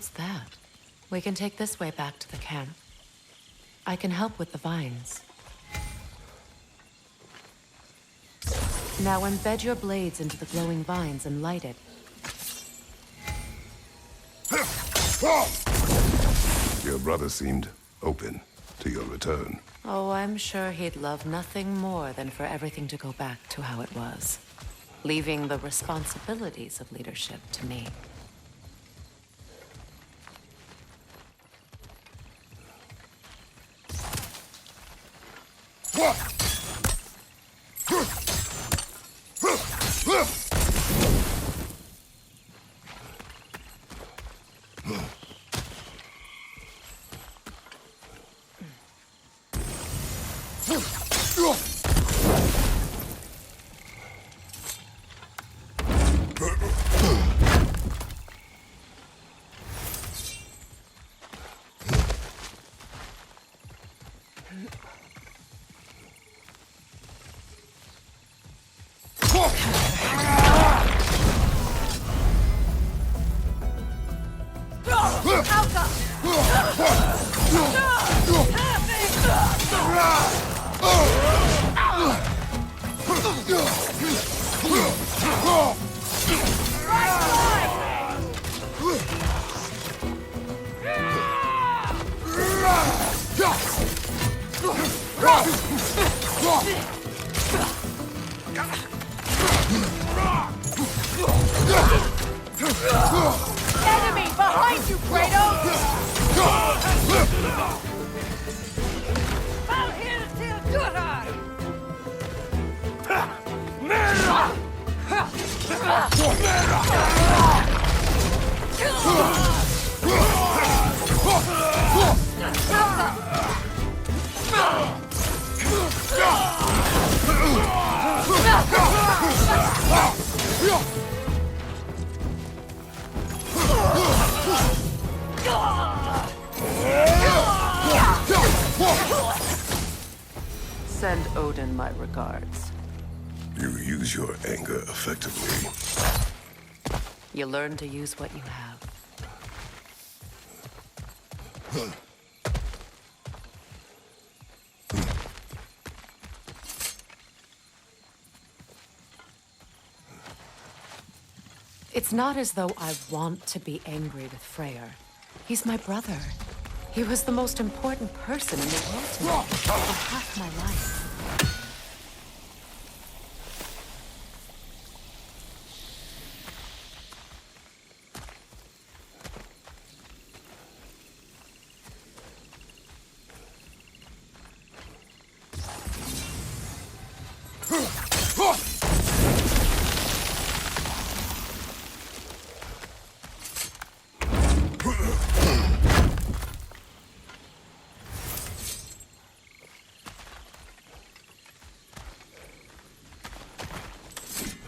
What's that? We can take this way back to the camp. I can help with the vines. Now embed your blades into the glowing vines and light it. Your brother seemed open to your return. Oh, I'm sure he'd love nothing more than for everything to go back to how it was, leaving the responsibilities of leadership to me. Enemy behind you, Kratos! Out here to steal good eye! Send Odin my regards. You use your anger effectively. You learn to use what you have. It's not as though I want to be angry with Freyr. He's my brother. He was the most important person in the world to me for half my life.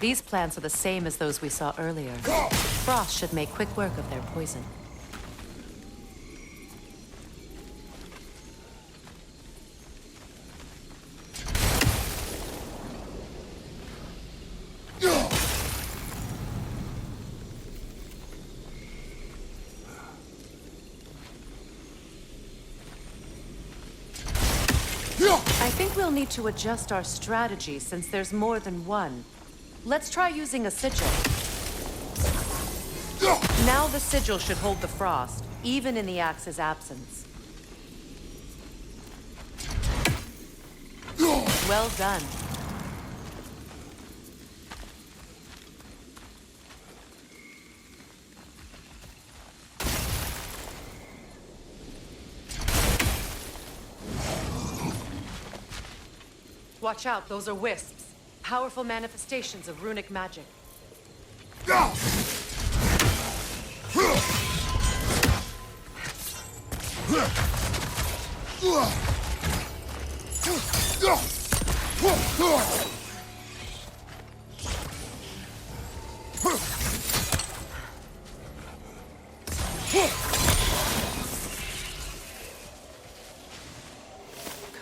These plants are the same as those we saw earlier. Frost should make quick work of their poison. I think we'll need to adjust our strategy since there's more than one. Let's try using a sigil. Now the sigil should hold the frost, even in the axe's absence. Well done. Watch out, those are wisps. Powerful manifestations of runic magic. Could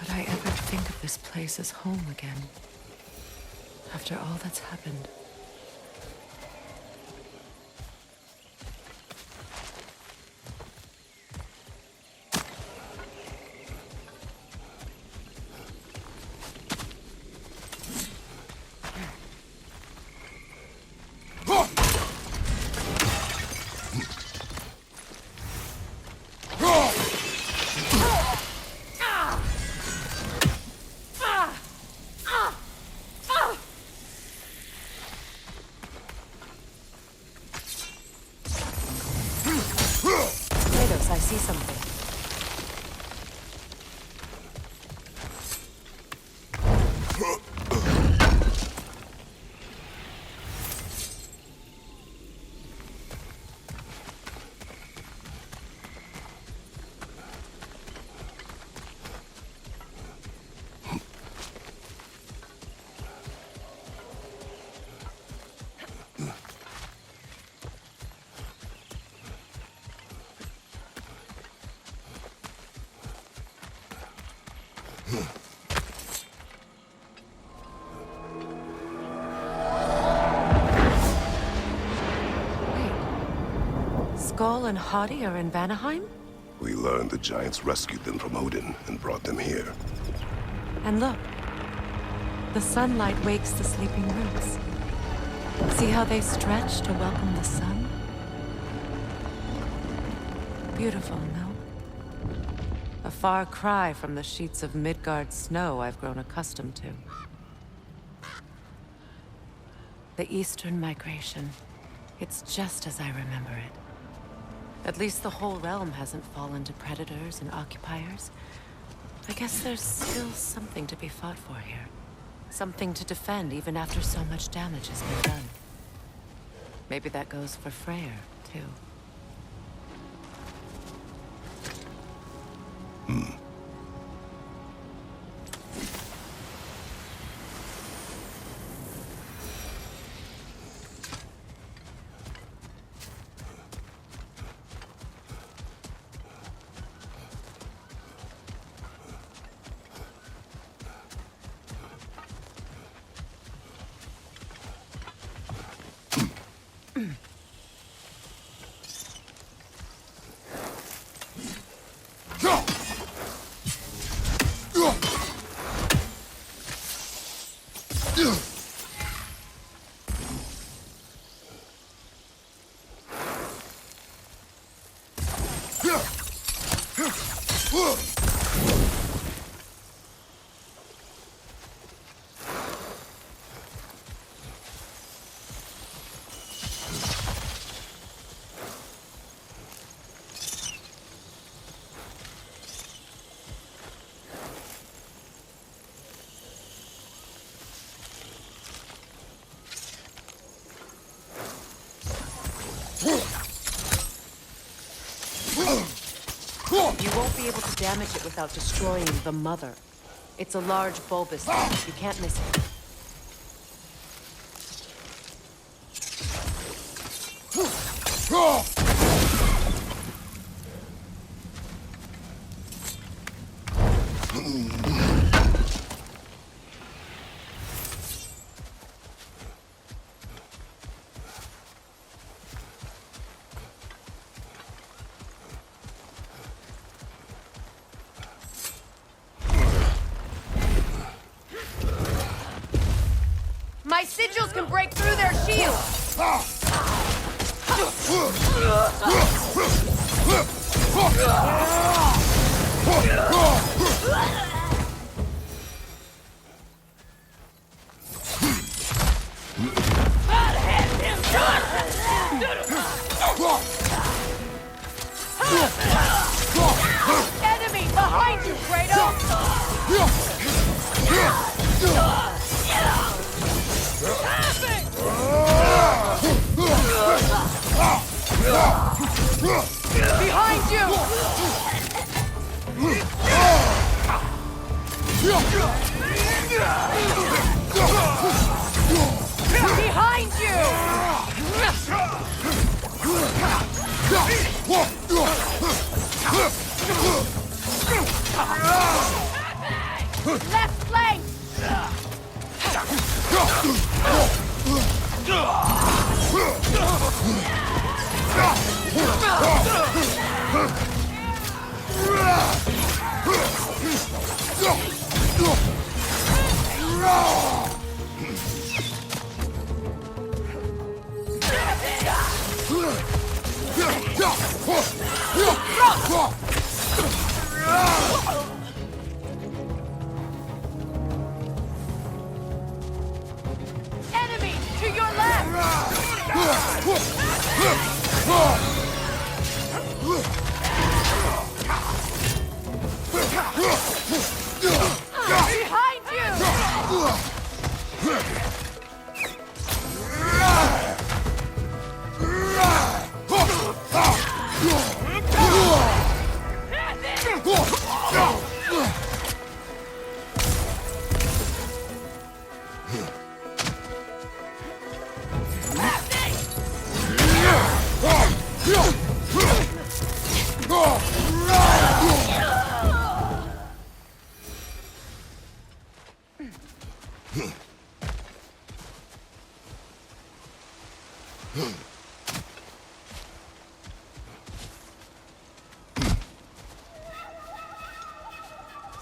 I ever think of this place as home again? After all that's happened. Skull and Hati are in Vanaheim? We learned the giants rescued them from Odin and brought them here. And look, the sunlight wakes the sleeping roots. See how they stretch to welcome the sun? Beautiful, no? A far cry from the sheets of Midgard snow I've grown accustomed to. The Eastern migration. It's just as I remember it. At least the whole realm hasn't fallen to predators and occupiers. I guess there's still something to be fought for here. Something to defend even after so much damage has been done. Maybe that goes for Freyr, too. You won't be able to damage it without destroying the mother. It's a large bulbous thing. You can't miss it. My sigils can break through their shields! Enemy behind you, Kratos! Behind you! Behind you! Left flank! Enemy to your left! Behind you!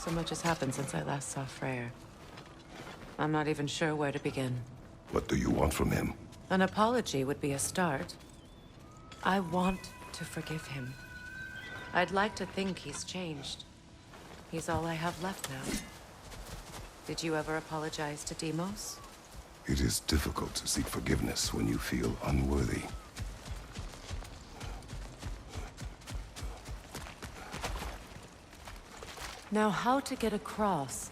So much has happened since I last saw Freyr. I'm not even sure where to begin. What do you want from him? An apology would be a start. I want to forgive him. I'd like to think he's changed. He's all I have left now. Did you ever apologize to Deimos? It is difficult to seek forgiveness when you feel unworthy. Now, how to get across?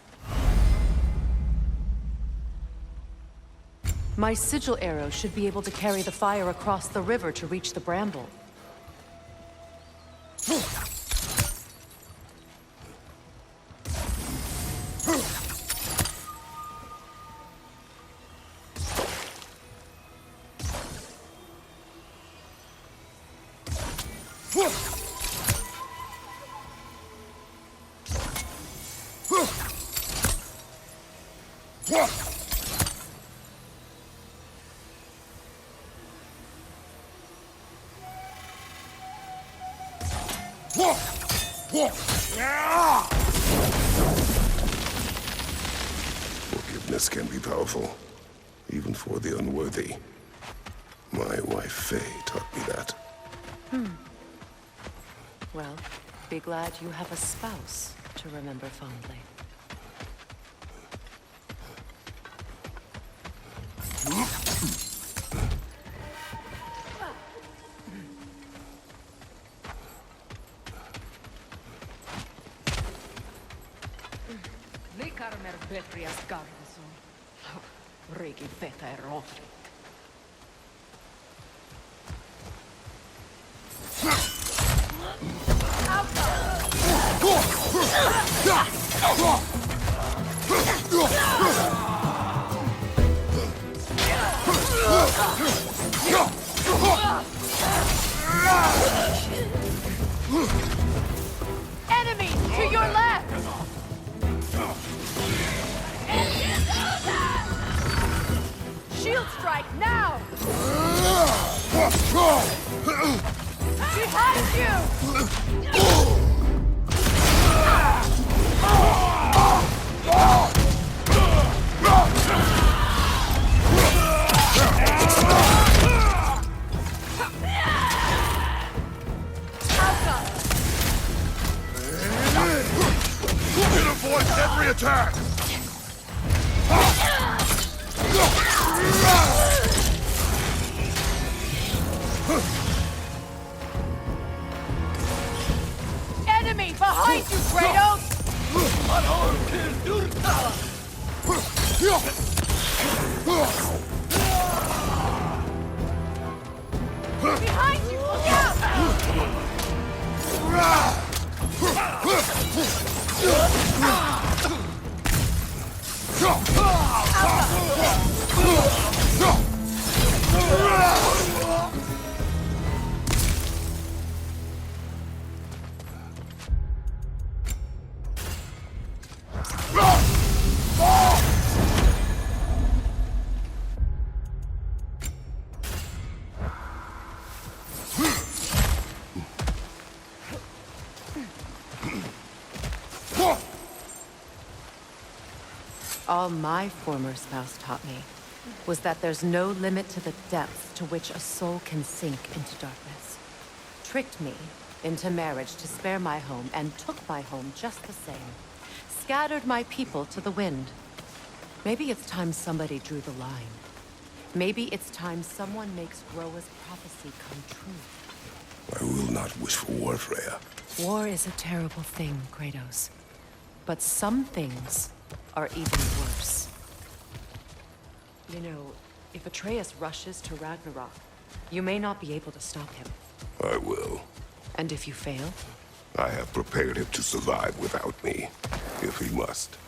My sigil arrow should be able to carry the fire across the river to reach the bramble. Forgiveness can be powerful, even for the unworthy. My wife Faye taught me that. Well, be glad you have a spouse to remember fondly. Enemy to your left! Shield strike now! Behind you! It avoids every attack! Enemy behind you, Kratos! Behind you, look out! All my former spouse taught me was that there's no limit to the depth to which a soul can sink into darkness. Tricked me into marriage to spare my home and took my home just the same. Scattered my people to the wind. Maybe it's time somebody drew the line. Maybe it's time someone makes Groa's prophecy come true. I will not wish for war, Freya. War is a terrible thing, Kratos. But some things are even worse. You know, if Atreus rushes to Ragnarok, you may not be able to stop him. I will. And if you fail? I have prepared him to survive without me, if he must.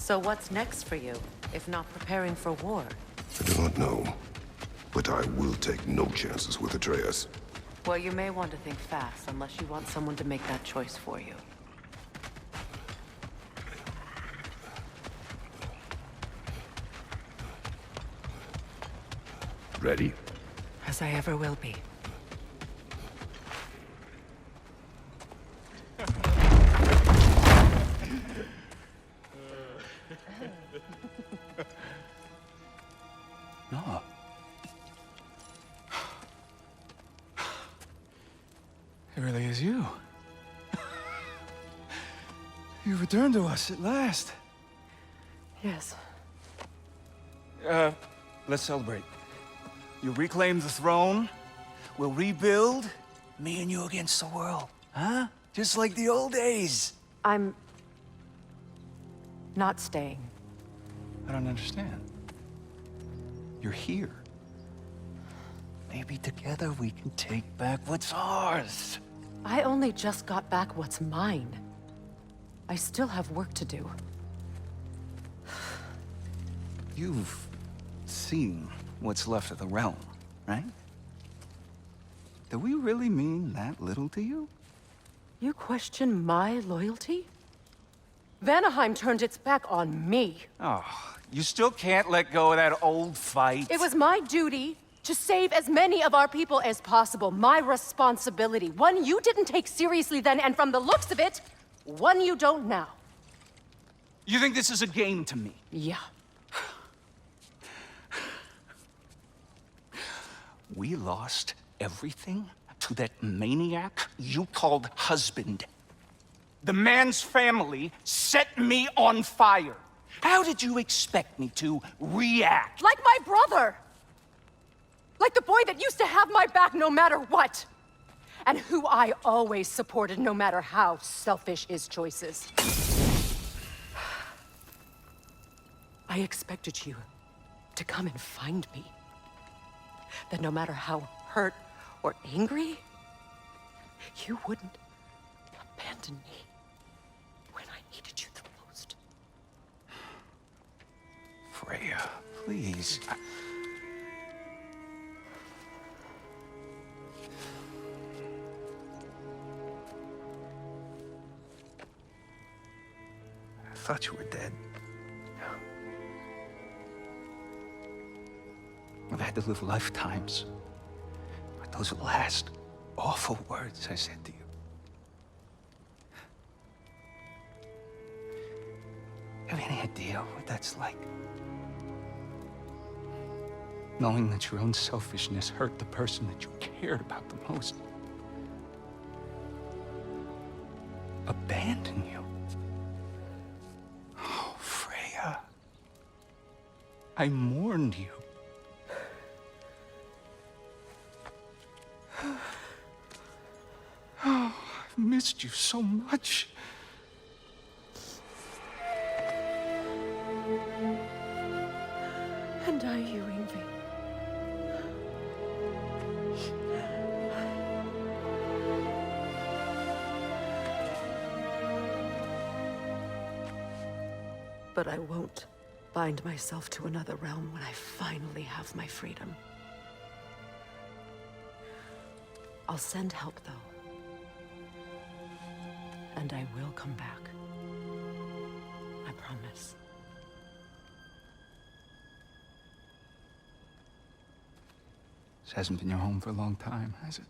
So what's next for you, if not preparing for war? I do not know, but I will take no chances with Atreus. Well, you may want to think fast, unless you want someone to make that choice for you. Ready? As I ever will be. No. It really is you. You returned to us at last. Yes. Let's celebrate. You reclaim the throne. We'll rebuild. Me and you against the world. Huh? Just like the old days. I'm... not staying. I don't understand. You're here. Maybe together we can take back what's ours. I only just got back what's mine. I still have work to do. You've seen what's left of the realm, right? Do we really mean that little to you? You question my loyalty? Vanaheim turned its back on me. Oh, you still can't let go of that old fight? It was my duty to save as many of our people as possible. My responsibility. One you didn't take seriously then, and from the looks of it, one you don't now. You think this is a game to me? Yeah. We lost everything to that maniac you called husband. The man's family set me on fire. How did you expect me to react? Like my brother! Like the boy that used to have my back no matter what! And who I always supported no matter how selfish his choices. I expected you to come and find me. That no matter how hurt or angry, you wouldn't abandon me when I needed you the most. Freya, please. I thought you were dead. I've had to live lifetimes with those last awful words I said to you. Have any idea what that's like? Knowing that your own selfishness hurt the person that you cared about the most. Abandon you. Oh, Freya. I mourned you. Oh, I've missed you so much. And I you, Yngvi. But I won't bind myself to another realm when I finally have my freedom. I'll send help, though. And I will come back. I promise. This hasn't been your home for a long time, has it?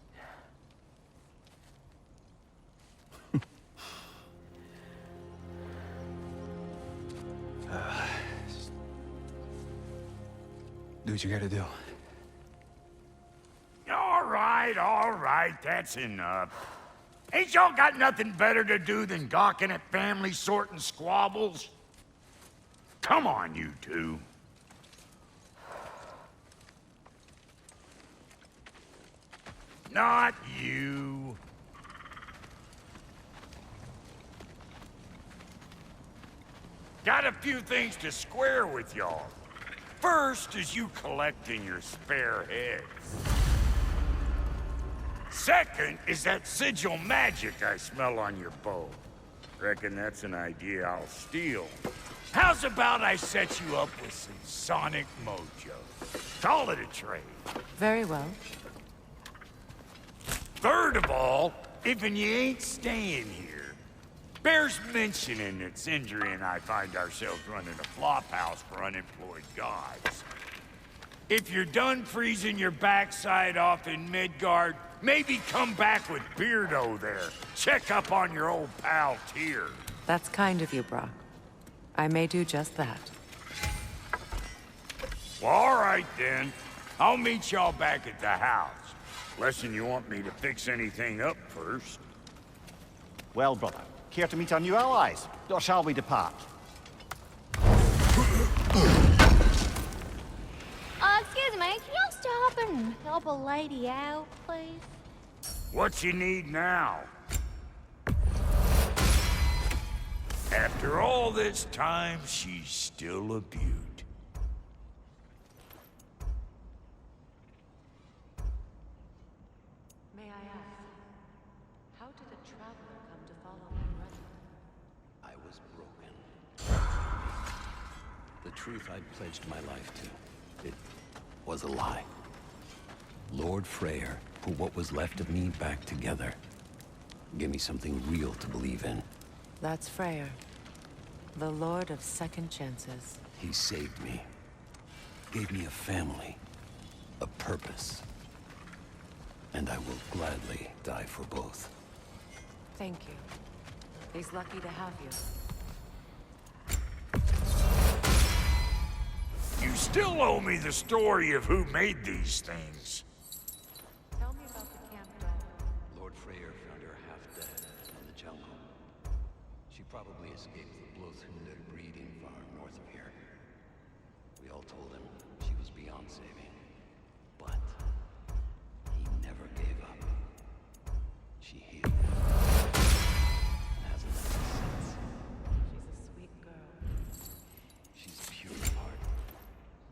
Do what you gotta do. All right, that's enough. Ain't y'all got nothing better to do than gawking at family sorting squabbles? Come on, you two. Not you. Got a few things to square with y'all. First is you collecting your spare heads. Second is that sigil magic I smell on your bow. Reckon that's an idea I'll steal. How's about I set you up with some sonic mojo? Call it a trade. Very well. Third of all, if you ain't staying here, bears mentioning that Sindri and I find ourselves running a flophouse for unemployed gods. If you're done freezing your backside off in Midgard, maybe come back with Beardo there. Check up on your old pal Tyr. That's kind of you, Brock. I may do just that. Well, all right then. I'll meet y'all back at the house. Lesson you want me to fix anything up first. Well, brother, care to meet our new allies? Or shall we depart? Excuse me, can y'all stop and help a lady out, please? What you need now? After all this time, she's still a beaut. May I ask, how did a traveler come to follow my brother? I was broken. The truth I'd pledged my life to, it was a lie. Lord Freyr put what was left of me back together. Give me something real to believe in. That's Freyr, the Lord of Second Chances. He saved me. Gave me a family. A purpose. And I will gladly die for both. Thank you. He's lucky to have you. You still owe me the story of who made these things. Tell me about the camp dog. Lord Freyr found her half dead in the jungle. She probably escaped the Blothhunder breeding farm north of here. We all told him she was beyond saving. But he never gave up. She healed him. And hasn't left us since. She's a sweet girl. She's pure of heart.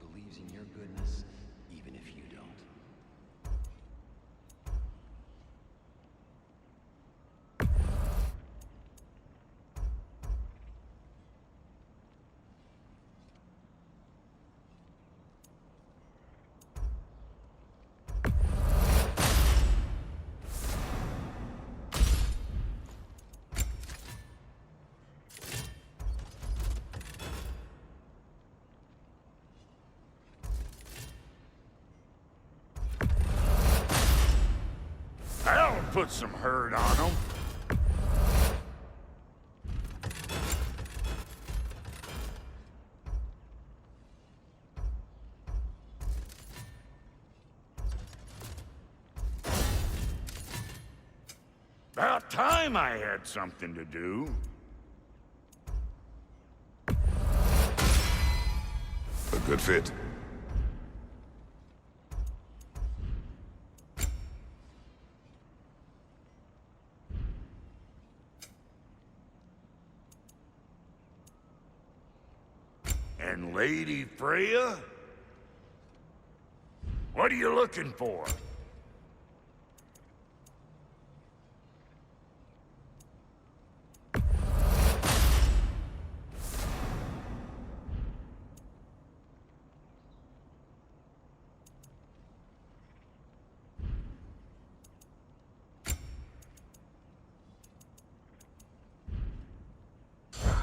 Believes in your goodness, even if you don't. That'll put some hurt on them. About time I had something to do. A good fit. And Lady Freya? What are you looking for?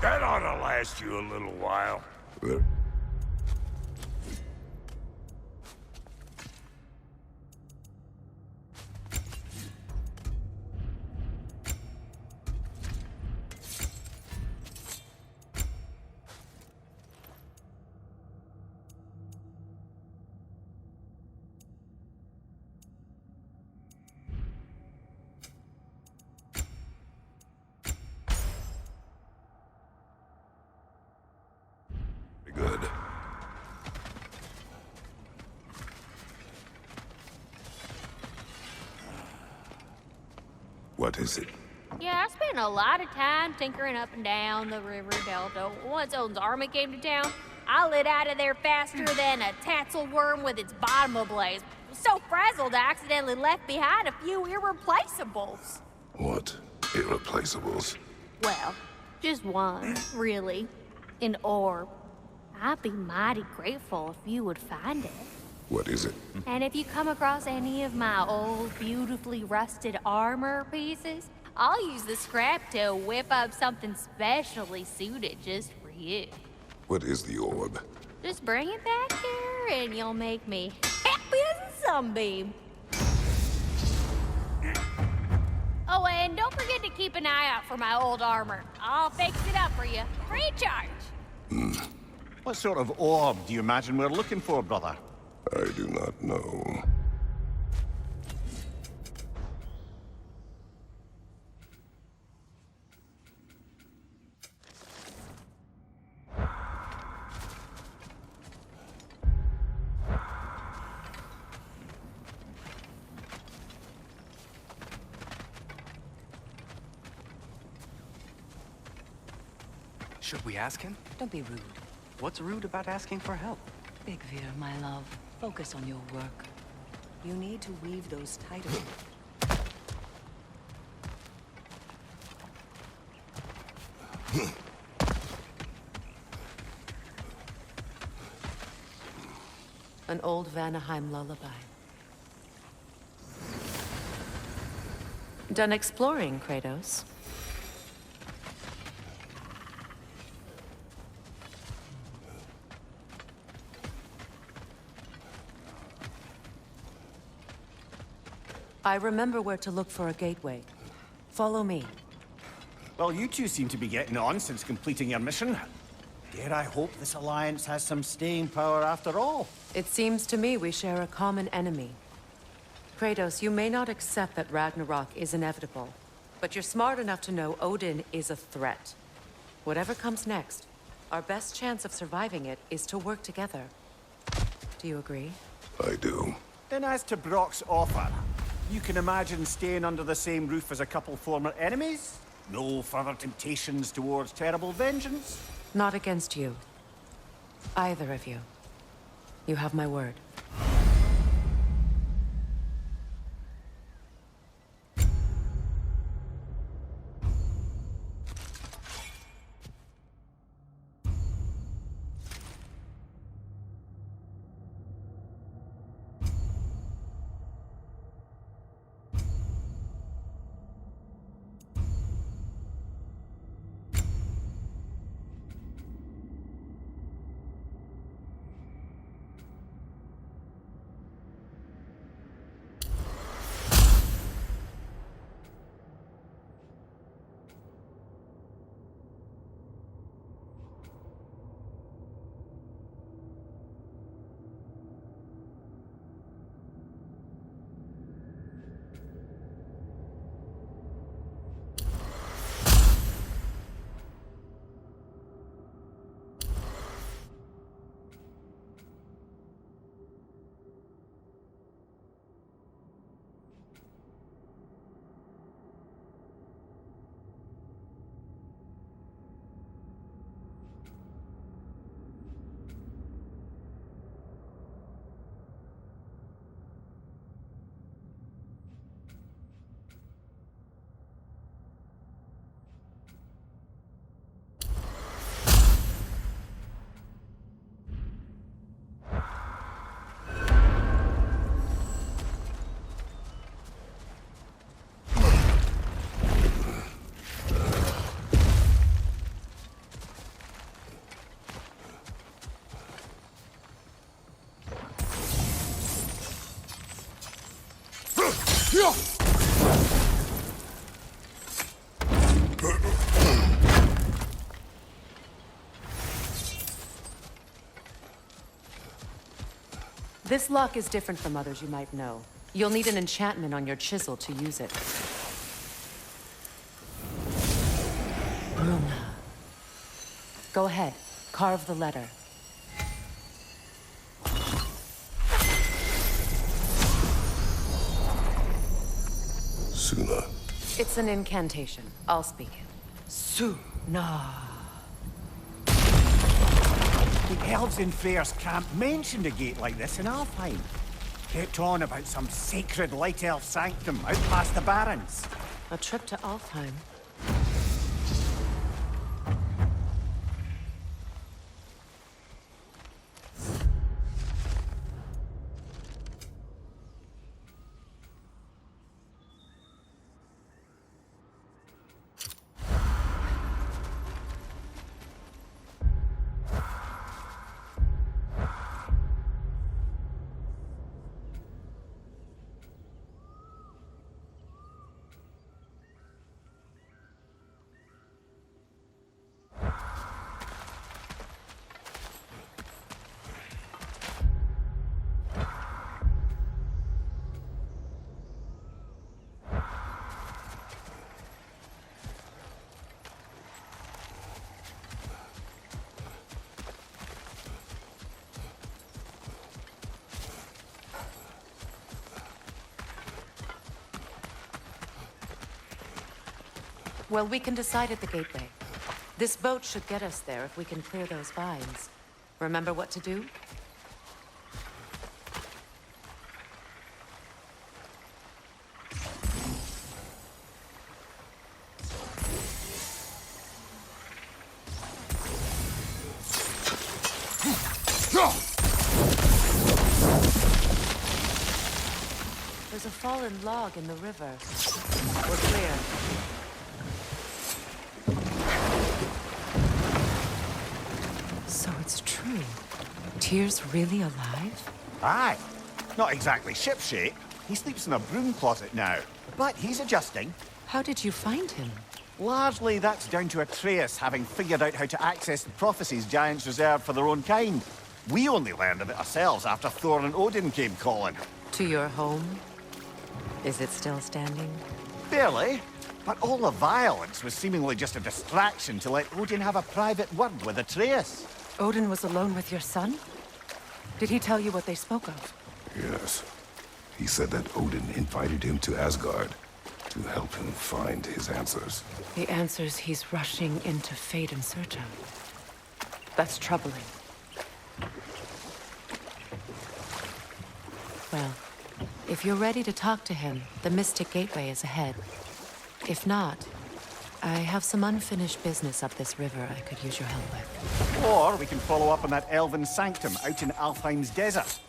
That ought to last you a little while. Good. What is it? Yeah, I spent a lot of time tinkering up and down the river delta. Once Odin's army came to town, I lit out of there faster than a tassel worm with its bottom ablaze. So frazzled, I accidentally left behind a few irreplaceables. What? Irreplaceables? Well, just one, really. An orb. I'd be mighty grateful if you would find it. What is it? And if you come across any of my old, beautifully rusted armor pieces, I'll use the scrap to whip up something specially suited just for you. What is the orb? Just bring it back here and you'll make me happy as a sunbeam. Oh, and don't forget to keep an eye out for my old armor. I'll fix it up for you, free of charge. What sort of orb do you imagine we're looking for, brother? I do not know. Should we ask him? Don't be rude. What's rude about asking for help? Big Veer, my love. Focus on your work. You need to weave those titles. An old Vanaheim lullaby. Done exploring, Kratos? I remember where to look for a gateway. Follow me. Well, you two seem to be getting on since completing your mission. Dare I hope this alliance has some staying power after all? It seems to me we share a common enemy. Kratos, you may not accept that Ragnarok is inevitable, but you're smart enough to know Odin is a threat. Whatever comes next, our best chance of surviving it is to work together. Do you agree? I do. Then as to Brock's offer, you can imagine staying under the same roof as a couple former enemies? No further temptations towards terrible vengeance? Not against you. Either of you. You have my word. This lock is different from others you might know. You'll need an enchantment on your chisel to use it. Bruna. Go ahead, carve the letter. Suna. It's an incantation. I'll speak it. Suna. The elves in Fairs can't mention a gate like this in Alfheim. Kept on about some sacred light elf sanctum out past the barrens. A trip to Alfheim. Well, we can decide at the gateway. This boat should get us there if we can clear those vines. Remember what to do? There's a fallen log in the river. We're clear. So it's true. Tyr's really alive? Aye. Not exactly shipshape. He sleeps in a broom closet now. But he's adjusting. How did you find him? Largely, that's down to Atreus having figured out how to access the prophecies giants reserved for their own kind. We only learned of it ourselves after Thor and Odin came calling. To your home? Is it still standing? Barely. But all the violence was seemingly just a distraction to let Odin have a private word with Atreus. Odin was alone with your son? Did he tell you what they spoke of? Yes. He said that Odin invited him to Asgard to help him find his answers. The answers he's rushing into fate in search of. That's troubling. Well, if you're ready to talk to him, the Mystic Gateway is ahead. If not, I have some unfinished business up this river I could use your help with. Or we can follow up on that elven sanctum out in Alfheim's desert.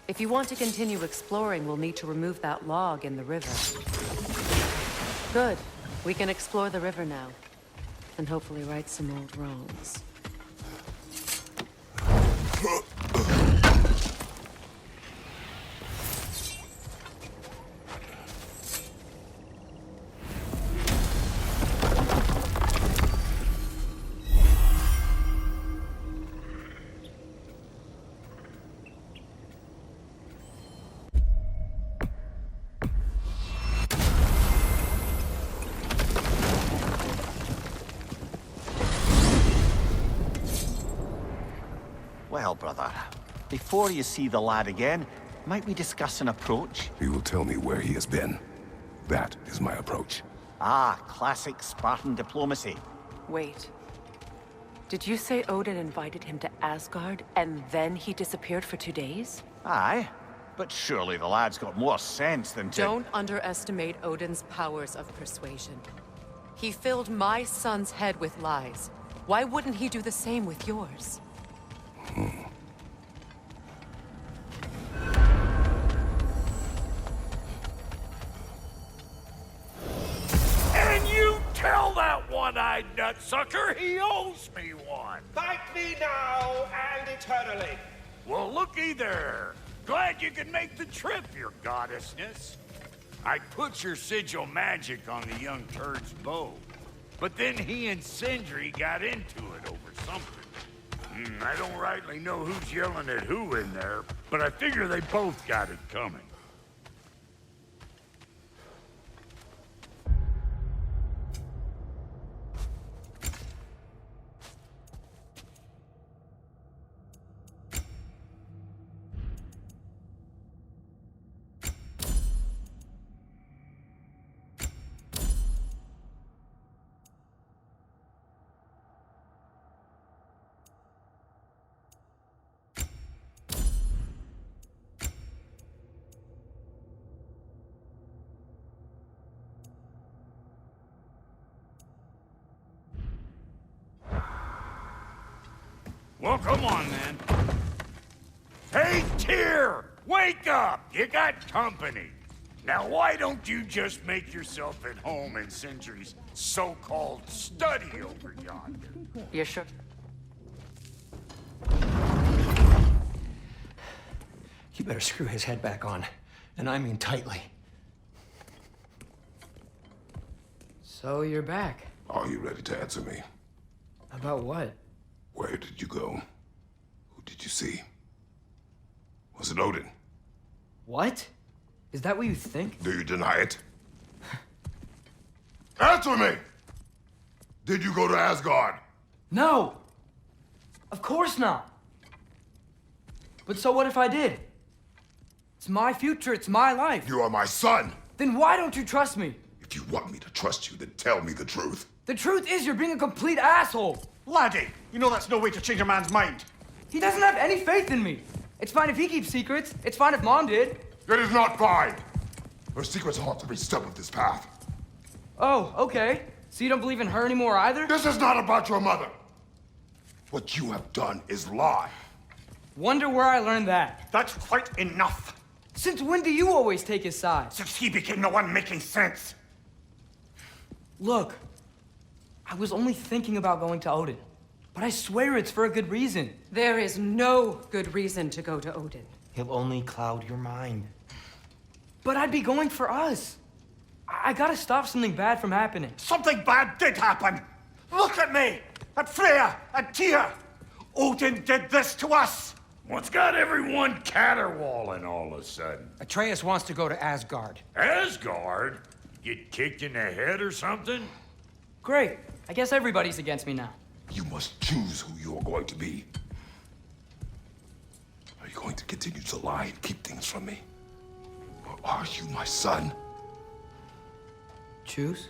If you want to continue exploring, we'll need to remove that log in the river. Good. We can explore the river now. And hopefully right some old wrongs. Well, brother, before you see the lad again, might we discuss an approach? He will tell me where he has been. That is my approach. Ah, classic Spartan diplomacy. Wait. Did you say Odin invited him to Asgard, and then he disappeared for 2 days? Aye, but surely the lad's got more sense than to... Don't underestimate Odin's powers of persuasion. He filled my son's head with lies. Why wouldn't he do the same with yours? And you tell that one-eyed nutsucker he owes me one. Thank me now and eternally. Well, looky there. Glad you could make the trip, your goddessness. I put your sigil magic on the young turd's bow, but then he and Sindri got into it over something. I don't rightly know who's yelling at who in there, but I figure they both got it coming. Well, come on, then. Hey, Tyr! Wake up! You got company. Now, why don't you just make yourself at home in Sindri's so-called study over yonder? You're sure? You better screw his head back on. And I mean tightly. So you're back. Are you ready to answer me? About what? Where did you go? Who did you see? Was it Odin? What? Is that what you think? Do you deny it? Answer me! Did you go to Asgard? No! Of course not! But so what if I did? It's my future, it's my life. You are my son! Then why don't you trust me? If you want me to trust you, then tell me the truth. The truth is you're being a complete asshole. Laddie, you know that's no way to change a man's mind. He doesn't have any faith in me. It's fine if he keeps secrets. It's fine if Mom did. It is not fine. Her secrets haunt every step of this path. Oh, okay. So you don't believe in her anymore either? This is not about your mother. What you have done is lie. Wonder where I learned that. That's quite enough. Since when do you always take his side? Since he became the one making sense. Look, I was only thinking about going to Odin. But I swear it's for a good reason. There is no good reason to go to Odin. He'll only cloud your mind. But I'd be going for us. I gotta stop something bad from happening. Something bad did happen. Look at me, at Freya, at Tyr. Odin did this to us. What's got everyone caterwauling all of a sudden? Atreus wants to go to Asgard. Asgard? Get kicked in the head or something? Great. I guess everybody's against me now. You must choose who you are going to be. Are you going to continue to lie and keep things from me? Or are you my son? Choose?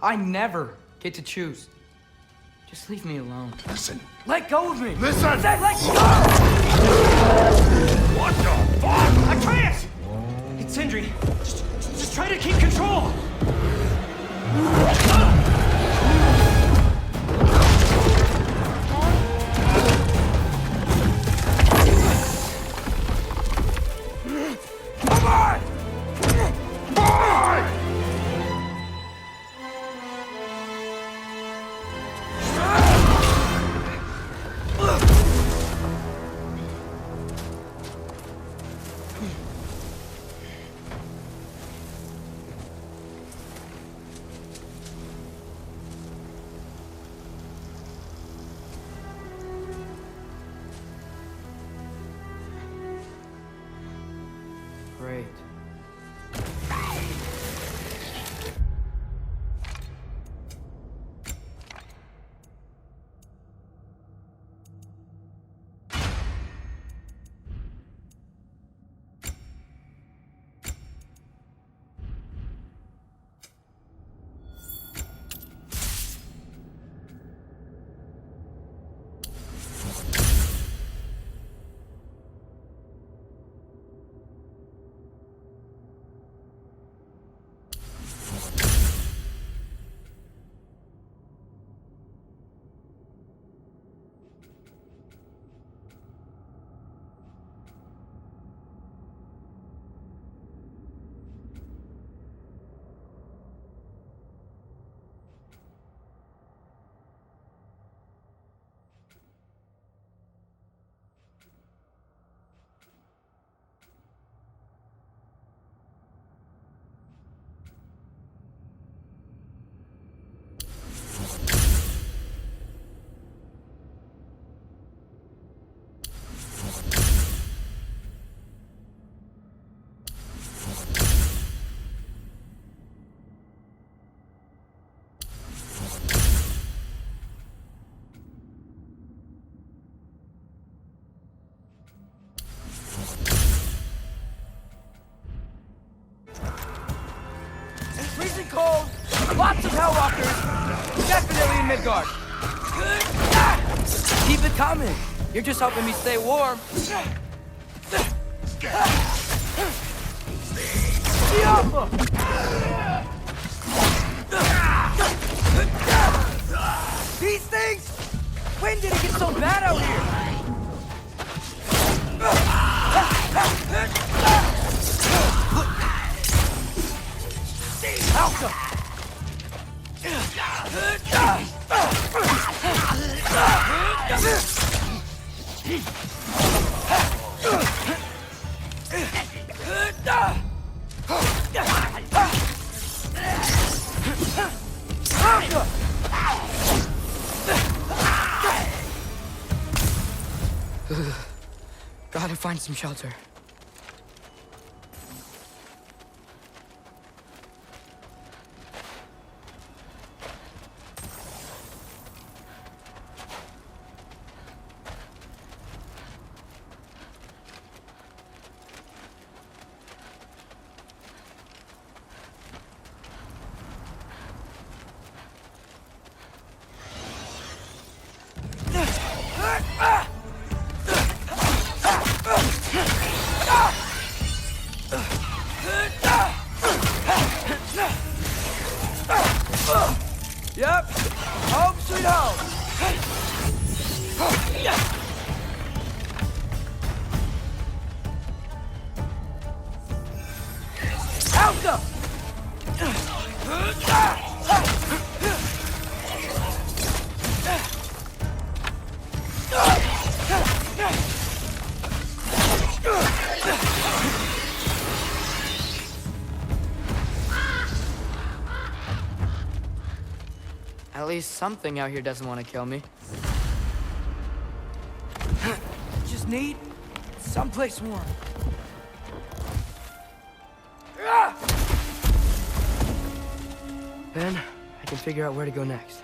I never get to choose. Just leave me alone. Listen. Let go of me! Listen! I said let go! What the fuck? Atreus! It's Sindri. Just try to keep control! Come on! Bye! Great. Freezing cold, lots of Hellwalkers, definitely in Midgard. Keep it coming. You're just helping me stay warm. These things? When did it get so bad out here? Alka! Gotta find some shelter. Helga! At least something out here doesn't want to kill me. Just need someplace warm. Then I can figure out where to go next.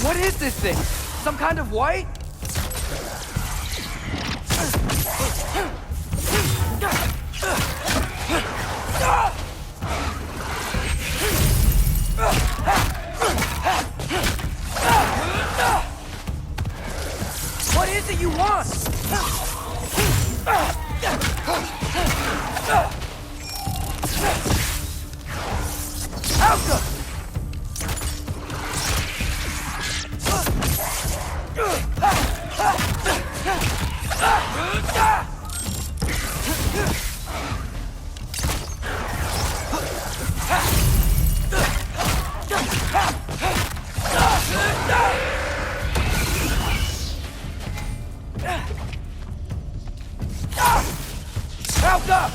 What is this thing? Some kind of white? What is it you want? Alka! Alka!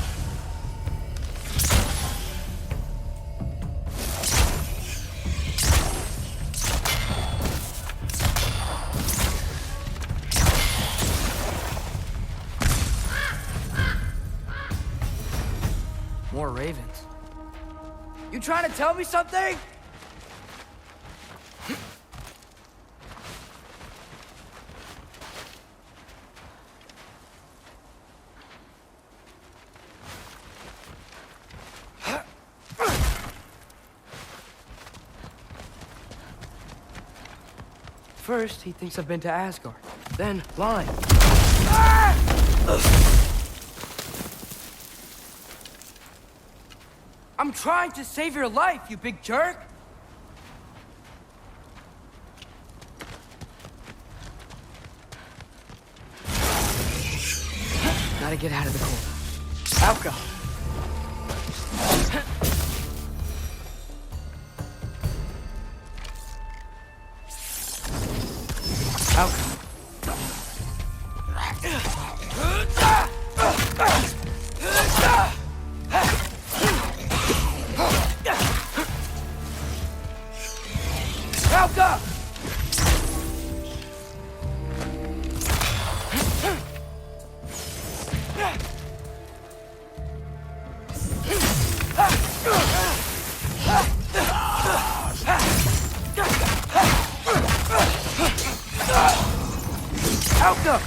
More ravens. You trying to tell me something? First, he thinks I've been to Asgard. Then, lying. I'm trying to save your life, you big jerk! Gotta get out of the corner. Alka! Alka! Alka! Alka!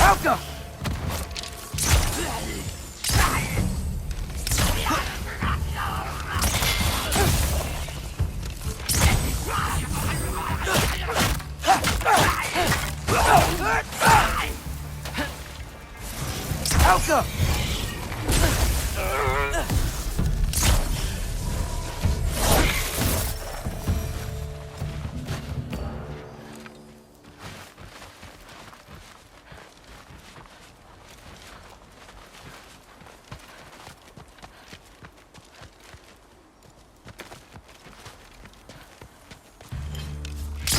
Alka! Alka!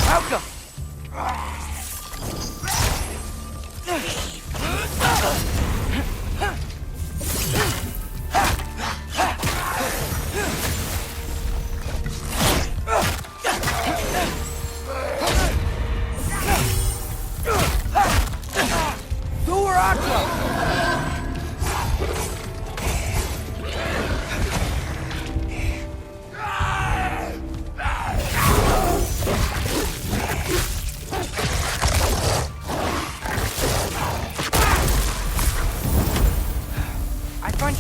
Alka!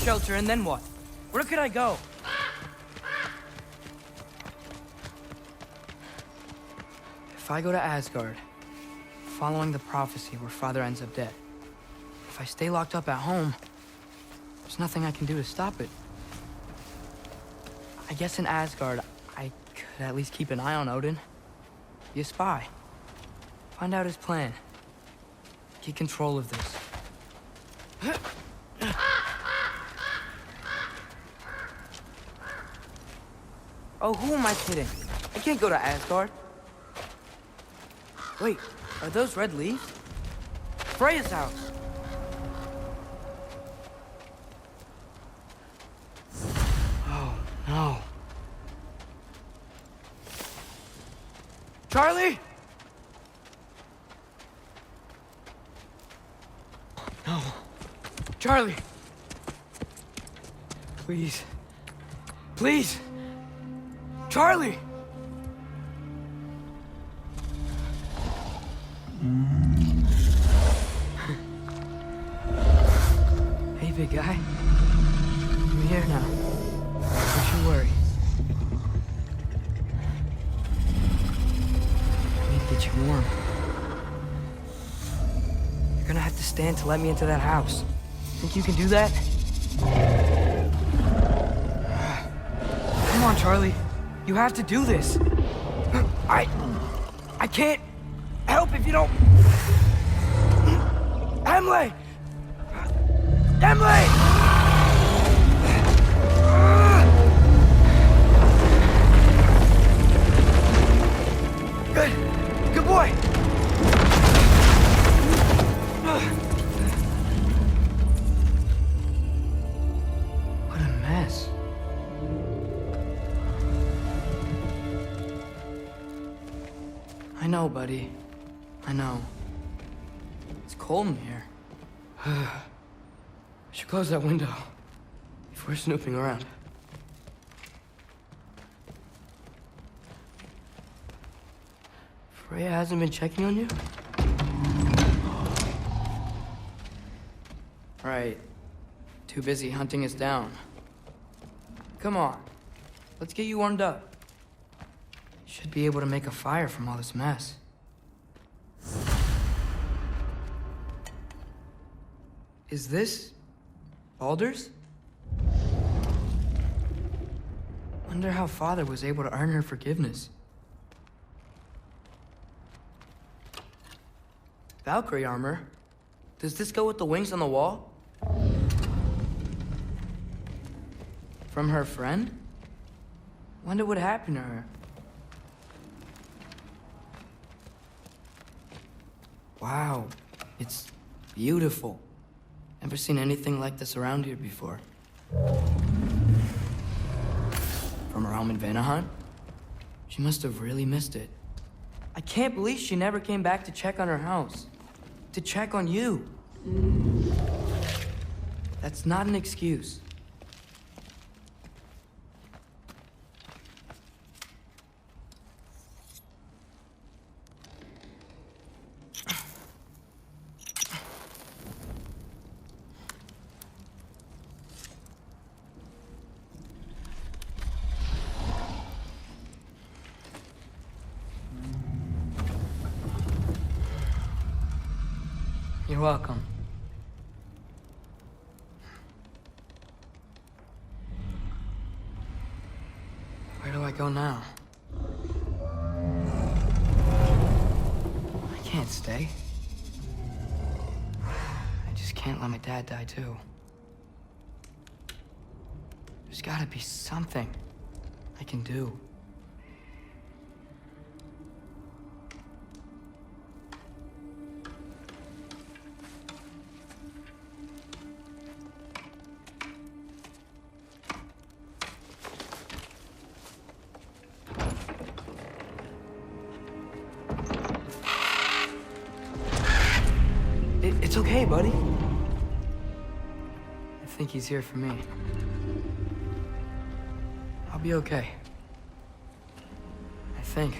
Shelter, and then what? Where could I go? If I go to Asgard, following the prophecy where Father ends up dead, if I stay locked up at home, there's nothing I can do to stop it. I guess in Asgard, I could at least keep an eye on Odin. Be a spy. Find out his plan. Get control of this. Oh, who am I kidding? I can't go to Asgard. Wait, are those red leaves? Freya's house. Oh, no. Charlie! No. Charlie! Please. Please! Charlie! Hey, big guy. I'm here now. Don't you worry. I need to get you warm. You're gonna have to stand to let me into that house. Think you can do that? Come on, Charlie. You have to do this. I can't help if you don't. Emily! Emily! Good boy. What a mess. I know, buddy. I know. It's cold in here. I should close that window before snooping around. Freya hasn't been checking on you? Right. Too busy hunting us down. Come on. Let's get you warmed up. Should be able to make a fire from all this mess. Is this Baldur's? Wonder how Father was able to earn her forgiveness. Valkyrie armor? Does this go with the wings on the wall? From her friend? Wonder what happened to her. Wow, it's beautiful. Never seen anything like this around here before. From her home in Vanaheim? She must have really missed it. I can't believe she never came back to check on her house. To check on you. That's not an excuse. You're welcome. Where do I go now? I can't stay. I just can't let my dad die too. There's gotta be something I can do. It's okay, buddy. I think he's here for me. I'll be okay. I think.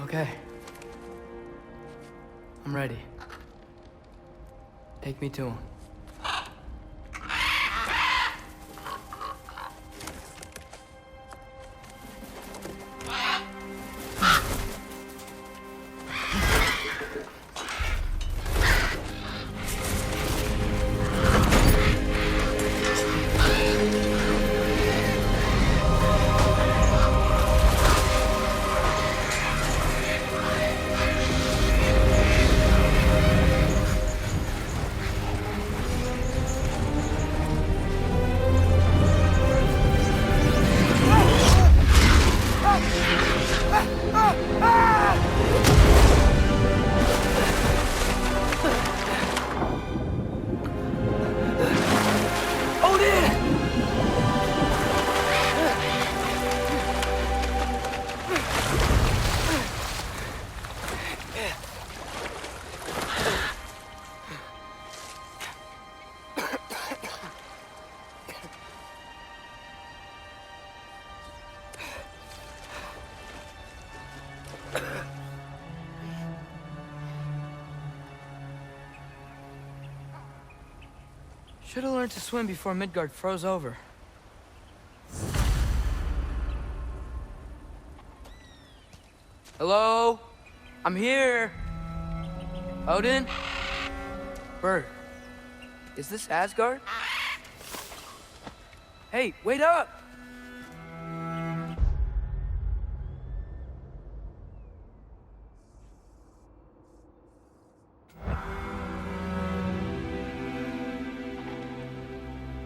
Okay. I'm ready. Take me to him. Should have learned to swim before Midgard froze over. Hello? I'm here. Odin? Bird. Is this Asgard? Hey, wait up!